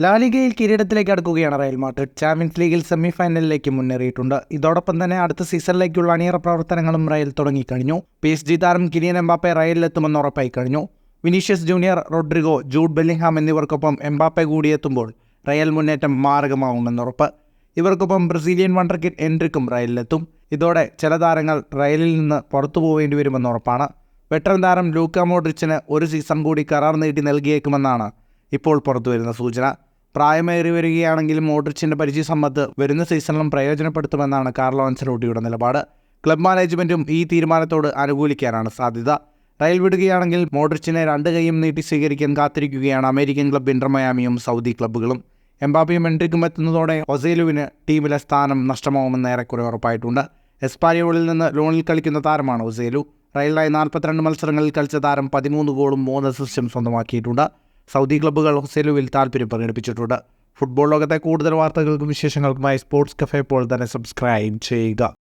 ലാലിഗയിൽ കിരീടത്തിലേക്ക് അടുക്കുകയാണ് Real Madrid. Champions ലീഗിൽ സെമിഫൈനലിലേക്ക് മുന്നേറിയിട്ടുണ്ട്. ഇതോടൊപ്പം തന്നെ അടുത്ത സീസണിലേക്കുള്ള അണിയറ പ്രവർത്തനങ്ങളും റയൽ തുടങ്ങിക്കഴിഞ്ഞു. PSG താരം കിലിയൻ എംബാപ്പെ റയലിലെത്തുമെന്ന് ഉറപ്പായി കഴിഞ്ഞു. Vinicius Junior, Rodrigo, Jude Bellingham എന്നിവർക്കൊപ്പം എംബാപ്പെ കൂടിയെത്തുമ്പോൾ റയൽ മുന്നേറ്റം മാരകമാവുമെന്നുറപ്പ്. ഇവർക്കൊപ്പം ബ്രസീലിയൻ വണ്ടർ കിഡ് എൻട്രിക്കും റയലിലെത്തും. ഇതോടെ ചില താരങ്ങൾ റയലിൽ നിന്ന് പുറത്തു പോവേണ്ടി വരുമെന്നുറപ്പാണ്. വെറ്ററൻ താരം ലൂക്ക മോഡ്രിച്ചിന് ഒരു സീസൺ കൂടി കരാർ നീട്ടി നൽകിയേക്കുമെന്നാണ് ഇപ്പോൾ പുറത്തുവരുന്ന സൂചന. പ്രായമേറി വരികയാണെങ്കിലും മോഡ്രിച്ചിൻ്റെ പരിചയസമ്പത്ത് വരുന്ന സീസണിലും പ്രയോജനപ്പെടുത്തുമെന്നാണ് കാർലോ അൻസെലോട്ടിയുടെ നിലപാട്. ക്ലബ് മാനേജ്മെൻറ്റും ഈ തീരുമാനത്തോട് അനുകൂലിക്കാനാണ് സാധ്യത. റയൽ വിടുകയാണെങ്കിൽ മോഡ്രിച്ചിനെ രണ്ട് കൈയും നീട്ടി സ്വീകരിക്കാൻ കാത്തിരിക്കുകയാണ് അമേരിക്കൻ ക്ലബ് ഇന്റർ മയാമിയും സൗദി ക്ലബ്ബുകളും. എംബാപ്പയും എൻട്രിക്കും എത്തുന്നതോടെ ഒസേലുവിന് ടീമിലെ സ്ഥാനം നഷ്ടമാവുമെന്ന് ഏറെക്കുറെ ഉറപ്പായിട്ടുണ്ട്. എസ്പാരിയോളിൽ നിന്ന് ലോണിൽ കളിക്കുന്ന താരമാണ് ഒസേലു. റയലിനായി 42 മത്സരങ്ങളിൽ കളിച്ച താരം 13 ഗോളും 3 അസിസ്റ്റും സ്വന്തമാക്കിയിട്ടുണ്ട്. സൗദി ക്ലബ്ബുകൾ ഒസേലുവിൽ താൽപ്പര്യം പ്രകടിപ്പിച്ചിട്ടുണ്ട്. ഫുട്ബോൾ ലോകത്തെ കൂടുതൽ വാർത്തകൾക്കും വിശേഷങ്ങൾക്കുമായി സ്പോർട്സ് കഫേ ഇപ്പോൾ തന്നെ സബ്സ്ക്രൈബ് ചെയ്യുക.